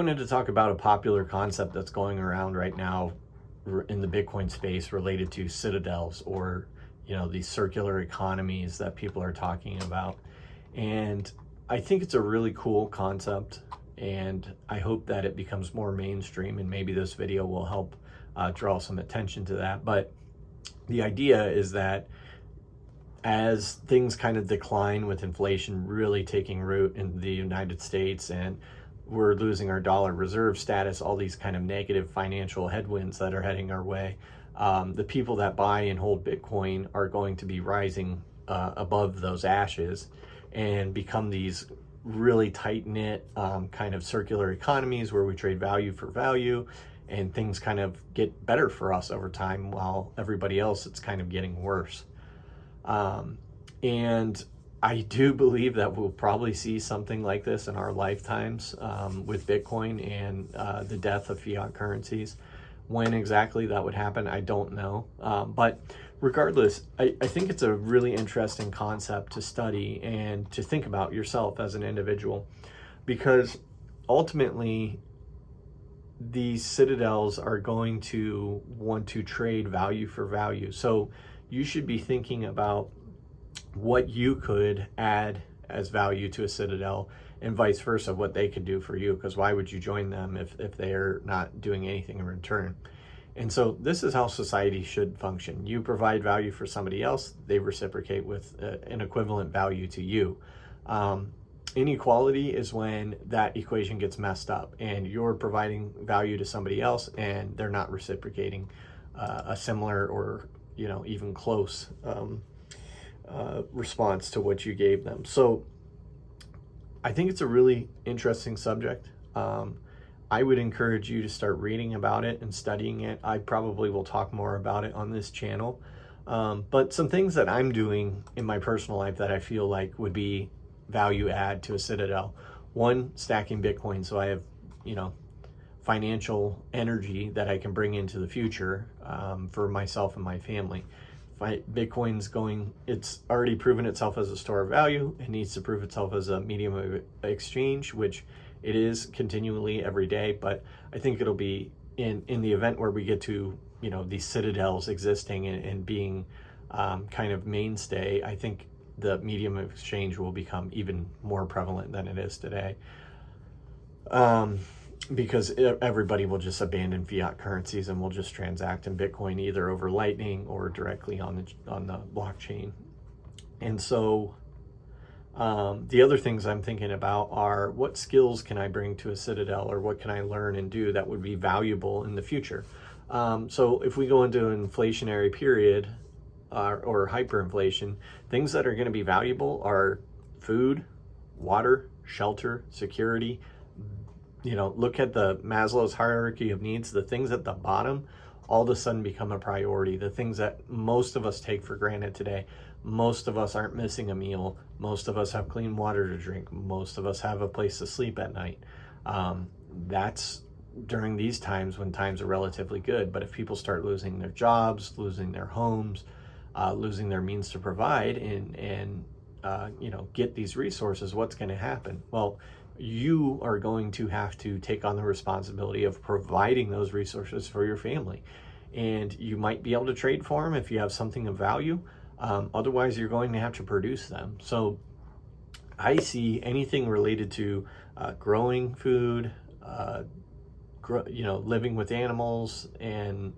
I wanted to talk about a popular concept that's going around right now in the Bitcoin space related to citadels, or these circular economies that people are talking about. And I think it's a really cool concept, and I hope that it becomes more mainstream, and maybe this video will help draw some attention to that. But the idea is that as things kind of decline with inflation really taking root in the United States, and we're losing our dollar reserve status, all these kind of negative financial headwinds that are heading our way, the people that buy and hold Bitcoin are going to be rising above those ashes and become these really tight-knit kind of circular economies where we trade value for value, and things kind of get better for us over time, while everybody else, it's kind of getting worse. And I do believe that we'll probably see something like this in our lifetimes with Bitcoin and the death of fiat currencies. When exactly that would happen, I don't know. But regardless, I think it's a really interesting concept to study and to think about yourself as an individual, because ultimately these citadels are going to want to trade value for value. So you should be thinking about what you could add as value to a citadel, and vice versa, what they could do for you, because why would you join them if they're not doing anything in return? And so this is how society should function. You provide value for somebody else, they reciprocate with an equivalent value to you. Inequality is when that equation gets messed up and you're providing value to somebody else and they're not reciprocating a similar or even close response to what you gave them. So I think it's a really interesting subject. I would encourage you to start reading about it and studying it. I probably will talk more about it on this channel. But some things that I'm doing in my personal life that I feel like would be value add to a citadel. One, stacking Bitcoin, so I have financial energy that I can bring into the future for myself and my family. Bitcoin's it's already proven itself as a store of value. It needs to prove itself as a medium of exchange, which it is continually every day. But I think it'll be in the event where we get to these citadels existing and being kind of mainstay, I think the medium of exchange will become even more prevalent than it is today. Because everybody will just abandon fiat currencies and will just transact in Bitcoin, either over Lightning or directly on the blockchain. And so the other things I'm thinking about are, what skills can I bring to a citadel, or what can I learn and do that would be valuable in the future? So if we go into an inflationary period or hyperinflation, things that are going to be valuable are food, water, shelter, security. Look at the Maslow's hierarchy of needs. The things at the bottom all of a sudden become a priority. The things that most of us take for granted today. Most of us aren't missing a meal. Most of us have clean water to drink. Most of us have a place to sleep at night. That's during these times when times are relatively good. But if people start losing their jobs, losing their homes, losing their means to provide and get these resources, what's going to happen? Well, you are going to have to take on the responsibility of providing those resources for your family. And you might be able to trade for them if you have something of value. Otherwise, you're going to have to produce them. So I see anything related to growing food, living with animals and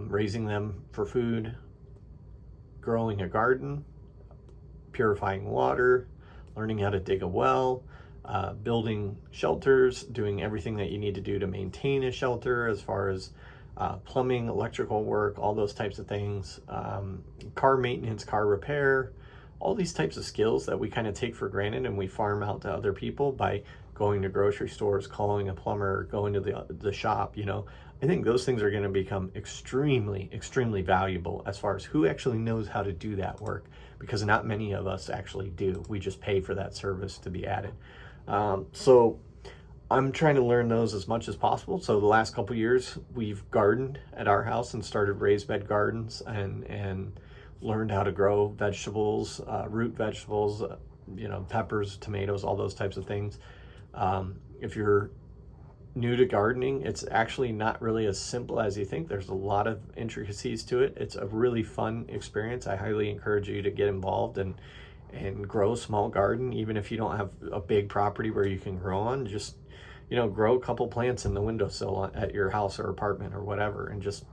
raising them for food, growing a garden, purifying water, learning how to dig a well, building shelters, doing everything that you need to do to maintain a shelter as far as plumbing, electrical work, all those types of things, car maintenance, car repair, all these types of skills that we kind of take for granted and we farm out to other people by going to grocery stores, calling a plumber, going to the shop. I think those things are going to become extremely, extremely valuable as far as who actually knows how to do that work, because not many of us actually do. We just pay for that service to be added. So I'm trying to learn those as much as possible. So the last couple years we've gardened at our house and started raised bed gardens and learned how to grow vegetables, root vegetables, peppers, tomatoes, all those types of things. If you're new to gardening, it's actually not really as simple as you think. There's a lot of intricacies to it. It's a really fun experience. I highly encourage you to get involved and grow a small garden, even if you don't have a big property where you can grow on. Just, you know, grow a couple plants in the windowsill at your house or apartment or whatever, and just,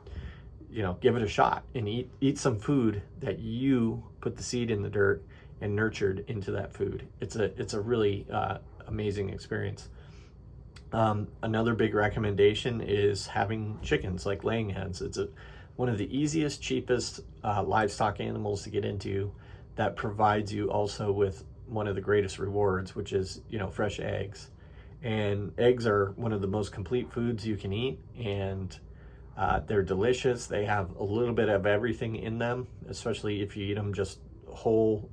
you know, give it a shot and eat some food that you put the seed in the dirt and nurtured into that food. It's a really amazing experience. Another big recommendation is having chickens, like laying hens. It's one of the easiest, cheapest livestock animals to get into, that provides you also with one of the greatest rewards, which is, you know, fresh eggs. And eggs are one of the most complete foods you can eat, and they're delicious. They have a little bit of everything in them, especially if you eat them just whole,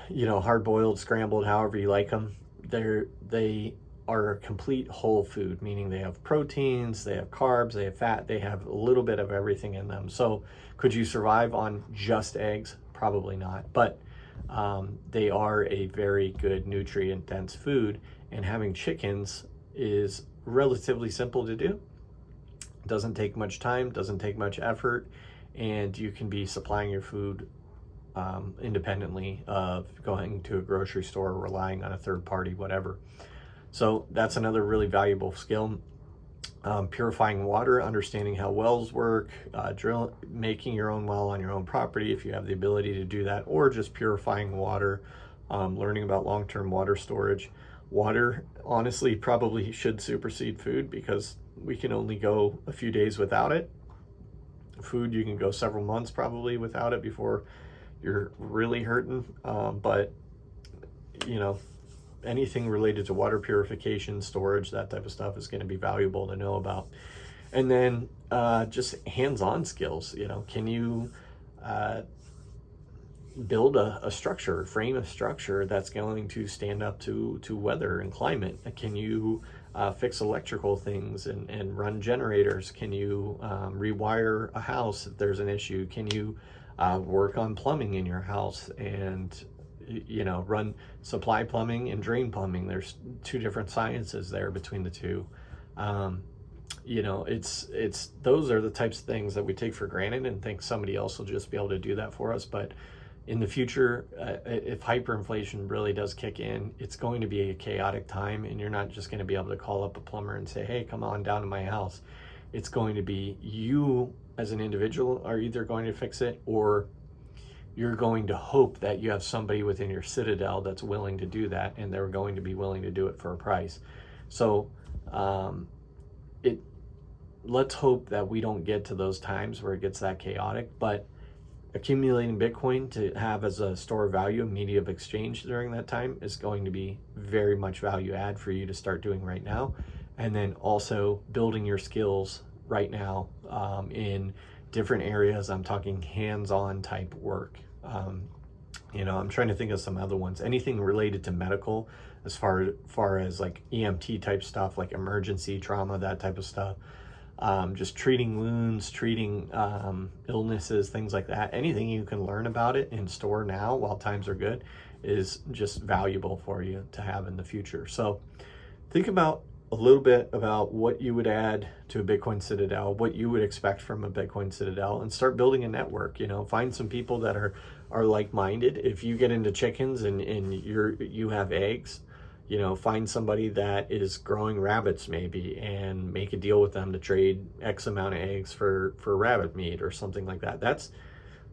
you know, hard-boiled, scrambled, however you like them. They are a complete whole food, meaning they have proteins, they have carbs, they have fat, they have a little bit of everything in them. So could you survive on just eggs? Probably not, but they are a very good nutrient-dense food, and having chickens is relatively simple to do. Doesn't take much time, doesn't take much effort, and you can be supplying your food independently of going to a grocery store, relying on a third party, whatever. So that's another really valuable skill. Purifying water, understanding how wells work, making your own well on your own property if you have the ability to do that, or just purifying water, learning about long-term water storage. Water, honestly, probably should supersede food, because we can only go a few days without it. Food, you can go several months probably without it before you're really hurting. But, you know, anything related to water purification, storage, that type of stuff is going to be valuable to know about. And then just hands-on skills. You know, can you build a structure, frame a structure that's going to stand up to weather and climate? Can you fix electrical things and run generators? Can you rewire a house if there's an issue? Can you work on plumbing in your house and, you know, run supply plumbing and drain plumbing? There's two different sciences there between the two. You know, it's those are the types of things that we take for granted and think somebody else will just be able to do that for us. But in the future, if hyperinflation really does kick in, it's going to be a chaotic time, and you're not just going to be able to call up a plumber and say, hey, come on down to my house. It's going to be you as an individual are either going to fix it, or you're going to hope that you have somebody within your citadel that's willing to do that, and they're going to be willing to do it for a price. So let's hope that we don't get to those times where it gets that chaotic. But accumulating Bitcoin to have as a store of value, a media of exchange during that time, is going to be very much value add for you to start doing right now. And then also building your skills right now in different areas. I'm talking hands-on type work. You know, I'm trying to think of some other ones. Anything related to medical, as far as like EMT type stuff, like emergency trauma, that type of stuff. Just treating wounds, treating illnesses, things like that. Anything you can learn about it and store now while times are good is just valuable for you to have in the future. So think about a little bit about what you would add to a Bitcoin Citadel, what you would expect from a Bitcoin Citadel, and start building a network. You know, find some people that are like-minded. If you get into chickens and you have eggs, you know, find somebody that is growing rabbits maybe, and make a deal with them to trade X amount of eggs for rabbit meat or something like that.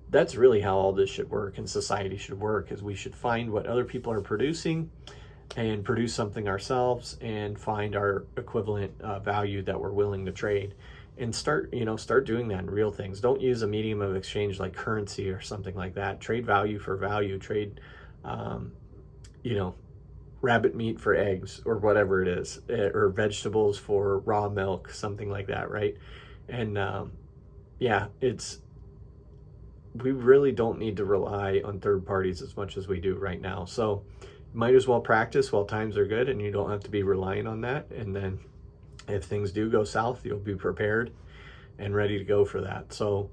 That's really how all this should work, and society should work, is we should find what other people are producing and produce something ourselves, and find our equivalent value that we're willing to trade, and start doing that in real things. Don't use a medium of exchange like currency or something like that. Trade value for value. Trade, you know, rabbit meat for eggs, or whatever it is, or vegetables for raw milk, something like that, right? And yeah, we really don't need to rely on third parties as much as we do right now. So might as well practice while times are good, and you don't have to be relying on that. And then if things do go south, you'll be prepared and ready to go for that. So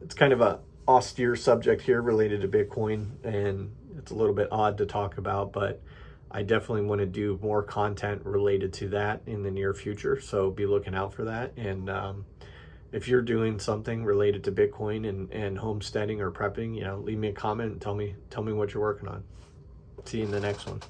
it's kind of a austere subject here related to Bitcoin, and it's a little bit odd to talk about, but I definitely want to do more content related to that in the near future, so be looking out for that. And if you're doing something related to Bitcoin and homesteading or prepping, leave me a comment and tell me what you're working on. See you in the next one.